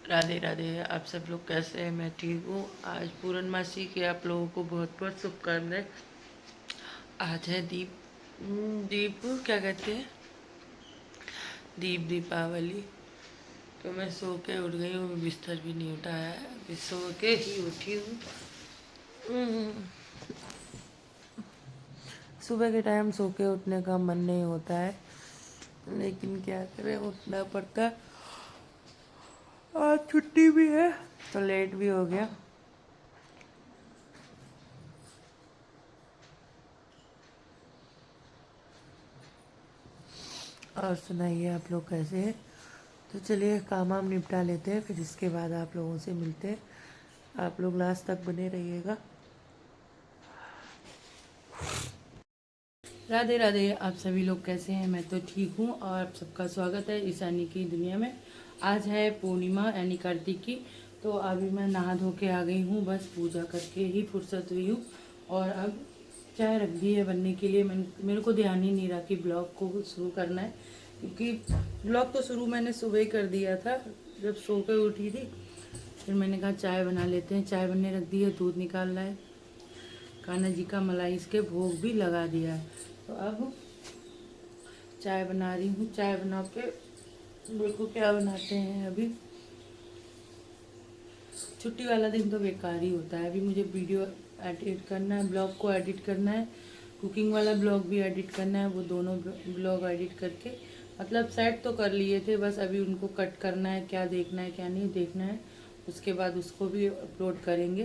राधे राधे। आप सब लोग कैसे हैं? मैं ठीक हूँ। आज पूर्णमासी की आप लोगों को बहुत बहुत शुभकामनाएं। आज है दीप क्या कहते हैं, दीपावली। तो मैं सो के उठ गई हूँ, बिस्तर भी नहीं उठाया है, अभी सो के ही उठी हूँ। सुबह के टाइम सो के उठने का मन नहीं होता है, लेकिन क्या करें, उठना पड़ता है। आज छुट्टी भी है तो लेट भी हो गया। और सुनाइए, आप लोग कैसे हैं? तो चलिए काम वाम निपटा लेते हैं, फिर इसके बाद आप लोगों से मिलते हैं। आप लोग लास्ट तक बने रहिएगा। राधे राधे। आप सभी लोग कैसे हैं? मैं तो ठीक हूँ और आप सबका स्वागत है ईशानी की दुनिया में। आज है पूर्णिमा यानी कार्तिक की। तो अभी मैं नहा धो के आ गई हूँ, बस पूजा करके ही फुर्सत हुई हूँ। और अब चाय रख दी है बनने के लिए। मेरे को ध्यान ही नहीं रहा कि ब्लॉग को शुरू करना है, क्योंकि ब्लॉग तो शुरू मैंने सुबह ही कर दिया था जब सो कर उठी थी। फिर मैंने कहा चाय बना लेते हैं। चाय बनने रख दी है, दूध निकाल रहा है कान्हा जी का, मलाई इसके भोग भी लगा दिया है। तो अब चाय बना रही हूँ। चाय बना के देखो क्या बनाते हैं। अभी छुट्टी वाला दिन तो बेकार ही होता है। अभी मुझे वीडियो एडिट करना है, ब्लॉग को एडिट करना है, कुकिंग वाला ब्लॉग भी एडिट करना है। वो दोनों ब्लॉग एडिट करके मतलब सेट तो कर लिए थे, बस अभी उनको कट करना है, क्या देखना है क्या नहीं देखना है। उसके बाद उसको भी अपलोड करेंगे।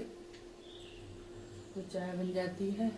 तो चाय बन जाती है।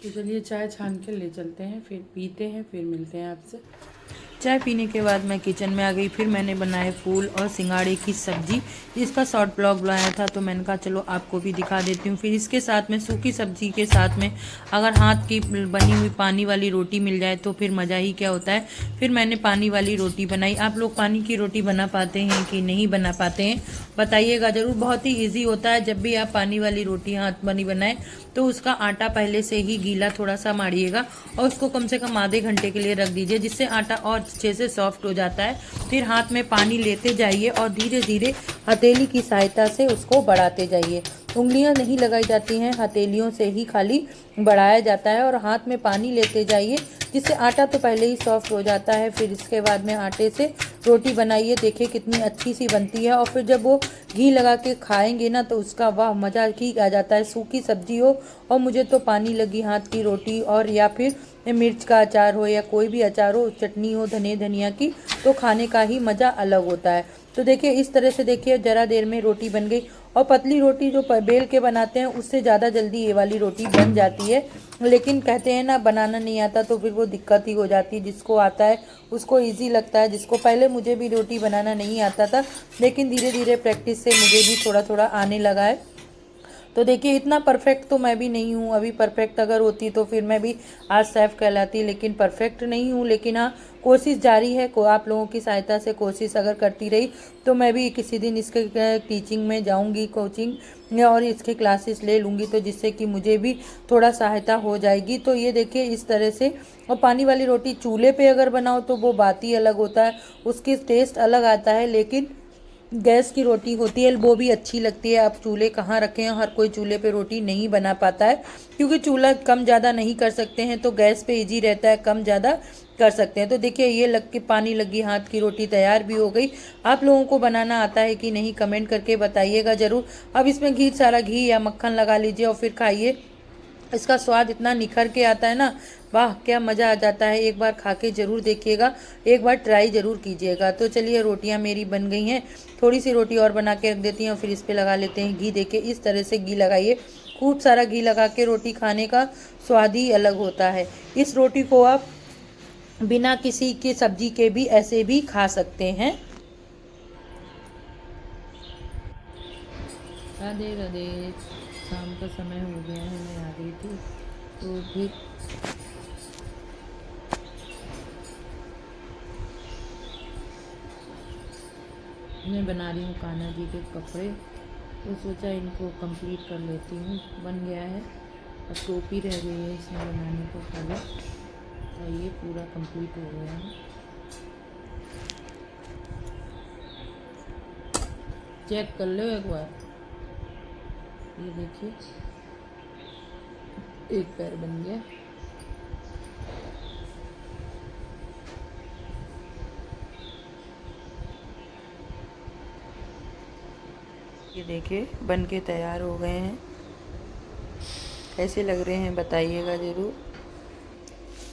तो चलिए चाय छान के ले चलते हैं, फिर पीते हैं, फिर मिलते हैं आपसे। चाय पीने के बाद मैं किचन में आ गई। फिर मैंने बनाए फूल और सिंगाड़े की सब्जी। इसका शॉर्ट ब्लॉग बनाया था, तो मैंने कहा चलो आपको भी दिखा देती हूँ। फिर इसके साथ में सूखी सब्जी के साथ में अगर हाथ की बनी हुई पानी वाली रोटी मिल जाए तो फिर मज़ा ही क्या होता है। फिर मैंने पानी वाली रोटी बनाई। आप लोग पानी की रोटी बना पाते हैं कि नहीं बना पाते हैं, बताइएगा ज़रूर। बहुत ही ईजी होता है। जब भी आप पानी वाली रोटी हाथ बनी बनाएं तो उसका आटा पहले से ही गीला थोड़ा सा मारिएगा और उसको कम से कम आधे घंटे के लिए रख दीजिए, जिससे आटा और अच्छे से सॉफ्ट हो जाता है। फिर हाथ में पानी लेते जाइए और धीरे धीरे हथेली की सहायता से उसको बढ़ाते जाइए। उंगलियां नहीं लगाई जाती हैं, हथेलियों से ही खाली बढ़ाया जाता है। और हाथ में पानी लेते जाइए, जिससे आटा तो पहले ही सॉफ्ट हो जाता है। फिर इसके बाद में आटे से रोटी बनाइए, देखिए कितनी अच्छी सी बनती है। और फिर जब वो घी लगा के खाएंगे ना तो उसका वाह मज़ा ही आ जाता है। सूखी सब्जी हो और मुझे तो पानी लगी हाथ की रोटी, और या फिर मिर्च का अचार हो या कोई भी अचार हो, चटनी हो धनिया की, तो खाने का ही मज़ा अलग होता है। तो देखिए इस तरह से, देखिए ज़रा देर में रोटी बन गई। और पतली रोटी जो बेल के बनाते हैं उससे ज़्यादा जल्दी ये वाली रोटी बन जाती है। लेकिन कहते हैं ना, बनाना नहीं आता तो फिर वो दिक्कत ही हो जाती है। जिसको आता है उसको इजी लगता है। जिसको, पहले मुझे भी रोटी बनाना नहीं आता था, लेकिन धीरे धीरे प्रैक्टिस से मुझे भी थोड़ा थोड़ा आने लगा है। तो देखिए इतना परफेक्ट तो मैं भी नहीं हूँ। अभी परफेक्ट अगर होती तो फिर मैं भी आज शेफ़ कहलाती, लेकिन परफेक्ट नहीं हूँ। लेकिन हाँ, कोशिश जारी है। को आप लोगों की सहायता से कोशिश अगर करती रही तो मैं भी किसी दिन इसके टीचिंग में जाऊँगी, कोचिंग, और इसके क्लासेस ले लूँगी, तो जिससे कि मुझे भी थोड़ा सहायता हो जाएगी। तो ये देखिए इस तरह से। और पानी वाली रोटी चूल्हे पे अगर बनाओ तो वो बात ही अलग होता है, उसकी टेस्ट अलग आता है। लेकिन गैस की रोटी होती है वो भी अच्छी लगती है। आप चूल्हे कहाँ रखें, हर कोई चूल्हे पे रोटी नहीं बना पाता है, क्योंकि चूल्हा कम ज़्यादा नहीं कर सकते हैं। तो गैस पे इजी रहता है, कम ज़्यादा कर सकते हैं। तो देखिए ये लग के पानी लगी हाथ की रोटी तैयार भी हो गई। आप लोगों को बनाना आता है कि नहीं, कमेंट करके बताइएगा ज़रूर। अब इसमें सारा घी या मक्खन लगा लीजिए और फिर खाइए। इसका स्वाद इतना निखर के आता है ना, वाह क्या मज़ा आ जाता है। एक बार खा के ज़रूर देखिएगा, एक बार ट्राई ज़रूर कीजिएगा। तो चलिए रोटियां मेरी बन गई हैं। थोड़ी सी रोटी और बना के रख देती हैं और फिर इस पर लगा लेते हैं घी। देके इस तरह से घी लगाइए, खूब सारा घी लगा के रोटी खाने का स्वाद ही अलग होता है। इस रोटी को आप बिना किसी के सब्जी के भी ऐसे भी खा सकते हैं। राधे राधे। शाम का समय हो गया है, मैं आ गई थी तो फिर मैं बना रही हूँ कान्हा जी के कपड़े, तो सोचा इनको कंप्लीट कर लेती हूँ। बन गया है, अब टोपी रह गई है इसमें बनाने को खाली, तो ये पूरा कंप्लीट हो गया है। चेक कर लो एक बार, ये देखिए एक पैर बन गया। ये देखिए बन के तैयार हो गए हैं। कैसे लग रहे हैं बताइएगा ज़रूर।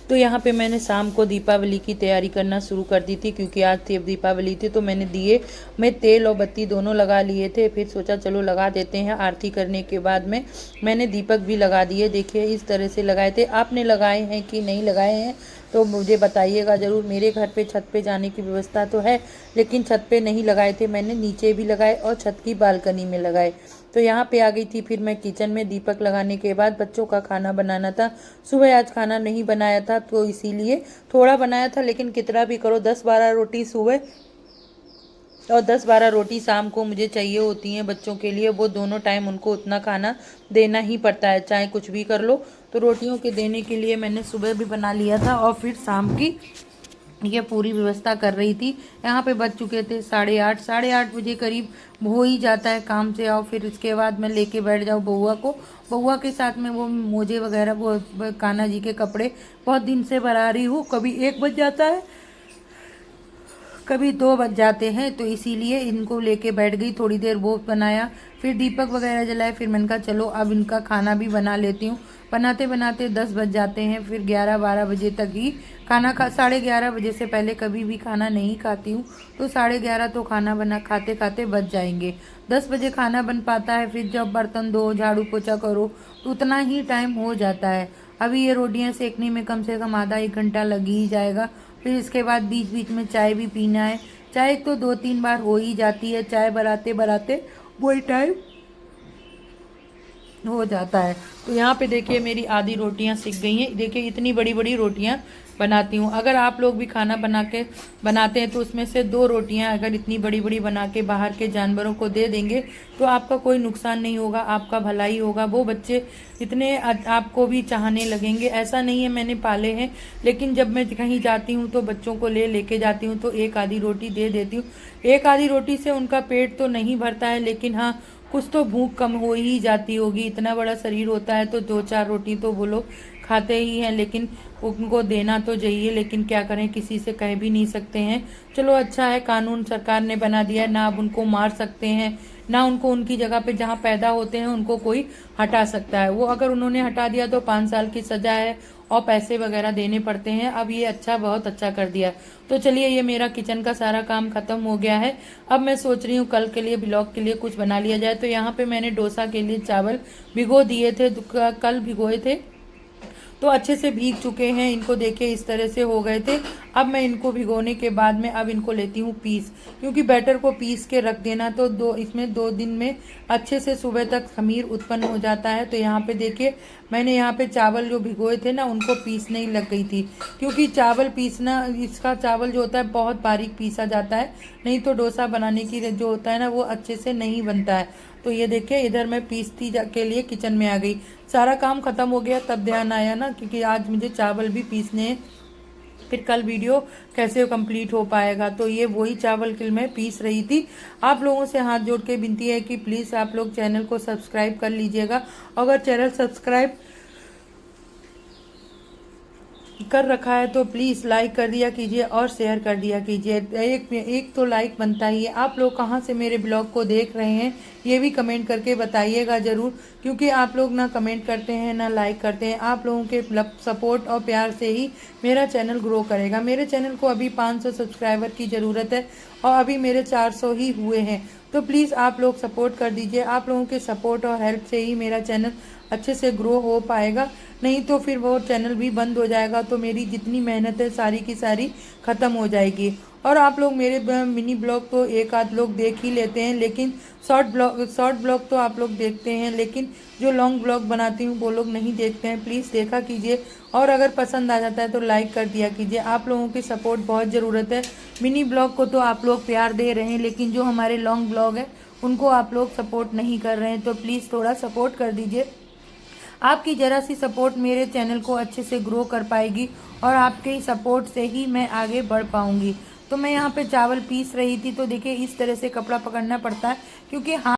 तो यहाँ पे मैंने शाम को दीपावली की तैयारी करना शुरू कर दी थी, क्योंकि आज थी दीपावली थी, तो मैंने दिए में तेल और बत्ती दोनों लगा लिए थे। फिर सोचा चलो लगा देते हैं। आरती करने के बाद में मैंने दीपक भी लगा दिए। देखिए इस तरह से लगाए थे। आपने लगाए हैं कि नहीं लगाए हैं तो मुझे बताइएगा ज़रूर। मेरे घर पे छत पे जाने की व्यवस्था तो है, लेकिन छत पे नहीं लगाए थे मैंने, नीचे भी लगाए और छत की बालकनी में लगाए। तो यहाँ पे आ गई थी फिर मैं किचन में। दीपक लगाने के बाद बच्चों का खाना बनाना था। सुबह आज खाना नहीं बनाया था, तो इसीलिए थोड़ा बनाया था, लेकिन कितना भी करो 10-12 रोटी सुबह और 10-12 रोटी शाम को मुझे चाहिए होती हैं बच्चों के लिए। वो दोनों टाइम उनको उतना खाना देना ही पड़ता है, चाहे कुछ भी कर लो। तो रोटियों के देने के लिए मैंने सुबह भी बना लिया था और फिर शाम की ये पूरी व्यवस्था कर रही थी। यहाँ पे बज चुके थे 8:30 बजे करीब हो ही जाता है काम से आओ। फिर इसके बाद मैं लेके बैठ जाऊँ बउआ को। बउआ के साथ में वो मोजे वगैरह, वो कान्हा जी के कपड़े बहुत दिन से बना रही हूँ। कभी 1 बज जाता है, कभी 2 बज जाते हैं, तो इसीलिए इनको लेके बैठ गई। थोड़ी देर वो बनाया, फिर दीपक वगैरह जलाए। फिर मैंने कहा चलो अब इनका खाना भी बना लेती हूँ। बनाते बनाते 10 बज जाते हैं। फिर 11-12 बजे तक ही खाना 11:30 बजे से पहले कभी भी खाना नहीं खाती हूँ, तो 11:30 तो खाना बना खाते खाते बज जाएंगे। 10 बजे खाना बन पाता है। फिर जब बर्तन धो, झाड़ू पोछा करो, तो उतना ही टाइम हो जाता है। अभी ये रोटियां सेकने में कम से कम आधा 1 घंटा लग ही जाएगा। फिर इसके बाद बीच बीच में चाय भी पीना है। चाय तो 2-3 बार हो ही जाती है, चाय बनाते बनाते वही टाइम हो जाता है। तो यहाँ पे देखिए मेरी आधी रोटियाँ सिक गई हैं। देखिए इतनी बड़ी बड़ी रोटियाँ बनाती हूँ। अगर आप लोग भी खाना बनाते हैं तो उसमें से 2 रोटियाँ अगर इतनी बड़ी बड़ी बना के बाहर के जानवरों को दे देंगे तो आपका कोई नुकसान नहीं होगा, आपका भलाई होगा। वो बच्चे इतने आपको भी चाहने लगेंगे। ऐसा नहीं है मैंने पाले हैं, लेकिन जब मैं कहीं जाती हूँ तो बच्चों को लेके जाती हूँ तो 1 आधी रोटी दे देती हूँ। 1 आधी रोटी से उनका पेट तो नहीं भरता है, लेकिन हाँ कुछ तो भूख कम हो ही जाती होगी। इतना बड़ा शरीर होता है तो 2-4 रोटी तो वो लोग खाते ही हैं, लेकिन उनको देना तो चाहिए। लेकिन क्या करें, किसी से कह भी नहीं सकते हैं। चलो अच्छा है कानून सरकार ने बना दिया है, ना अब उनको मार सकते हैं, ना उनको उनकी जगह पे जहाँ पैदा होते हैं उनको कोई हटा सकता है। वो अगर उन्होंने हटा दिया तो 5 साल की सजा है और पैसे वगैरह देने पड़ते हैं। अब ये बहुत अच्छा कर दिया। तो चलिए ये मेरा किचन का सारा काम खत्म हो गया है। अब मैं सोच रही हूँ कल के लिए ब्लॉग के लिए कुछ बना लिया जाए। तो यहाँ पे मैंने डोसा के लिए चावल भिगो दिए थे, कल भिगोए थे, तो अच्छे से भीग चुके हैं। इनको देखिए इस तरह से हो गए थे। अब मैं इनको भिगोने के बाद में अब इनको लेती हूँ पीस, क्योंकि बैटर को पीस के रख देना तो इसमें 2 दिन में अच्छे से सुबह तक खमीर उत्पन्न हो जाता है। तो यहाँ पे देखिए मैंने यहाँ पे चावल जो भिगोए थे ना उनको पीसने ही लग गई थी, क्योंकि चावल पीसना, इसका चावल जो होता है बहुत बारीक पीसा जाता है, नहीं तो डोसा बनाने की जो होता है ना वो अच्छे से नहीं बनता है। तो ये देखिए इधर मैं पीसती के लिए किचन में आ गई। सारा काम खत्म हो गया तब ध्यान आया ना, क्योंकि आज मुझे चावल भी पीसने हैं। फिर कल वीडियो कैसे कंप्लीट हो पाएगा। तो ये वही चावल के मैं पीस रही थी। आप लोगों से हाथ जोड़ के विनती है कि प्लीज़ आप लोग चैनल को सब्सक्राइब कर लीजिएगा। अगर चैनल सब्सक्राइब कर रखा है तो प्लीज़ लाइक कर दिया कीजिए और शेयर कर दिया कीजिए। एक तो लाइक बनता ही है। आप लोग कहाँ से मेरे ब्लॉग को देख रहे हैं ये भी कमेंट करके बताइएगा ज़रूर, क्योंकि आप लोग ना कमेंट करते हैं ना लाइक करते हैं। आप लोगों के सपोर्ट और प्यार से ही मेरा चैनल ग्रो करेगा। मेरे चैनल को अभी 500 सब्सक्राइबर की ज़रूरत है और अभी मेरे 400 ही हुए हैं। तो प्लीज़ आप लोग सपोर्ट कर दीजिए। आप लोगों के सपोर्ट और हेल्प से ही मेरा चैनल अच्छे से ग्रो हो पाएगा, नहीं तो फिर वो चैनल भी बंद हो जाएगा तो मेरी जितनी मेहनत है सारी की सारी ख़त्म हो जाएगी। और आप लोग मेरे मिनी ब्लॉग तो एक आध लोग देख ही लेते हैं, लेकिन शॉर्ट ब्लॉग तो आप लोग देखते हैं, लेकिन जो लॉन्ग ब्लॉग बनाती हूँ वो लोग नहीं देखते हैं। प्लीज़ देखा कीजिए और अगर पसंद आ जाता है तो लाइक कर दिया कीजिए। आप लोगों की सपोर्ट बहुत ज़रूरत है। मिनी ब्लॉग को तो आप लोग प्यार दे रहे हैं, लेकिन जो हमारे लॉन्ग ब्लॉग है उनको आप लोग सपोर्ट नहीं कर रहे हैं। तो प्लीज़ थोड़ा सपोर्ट कर दीजिए। आपकी ज़रा सी सपोर्ट मेरे चैनल को अच्छे से ग्रो कर पाएगी और आपके सपोर्ट से ही मैं आगे बढ़ पाऊँगी। तो मैं यहाँ पे चावल पीस रही थी, तो देखिए इस तरह से कपड़ा पकड़ना पड़ता है, क्योंकि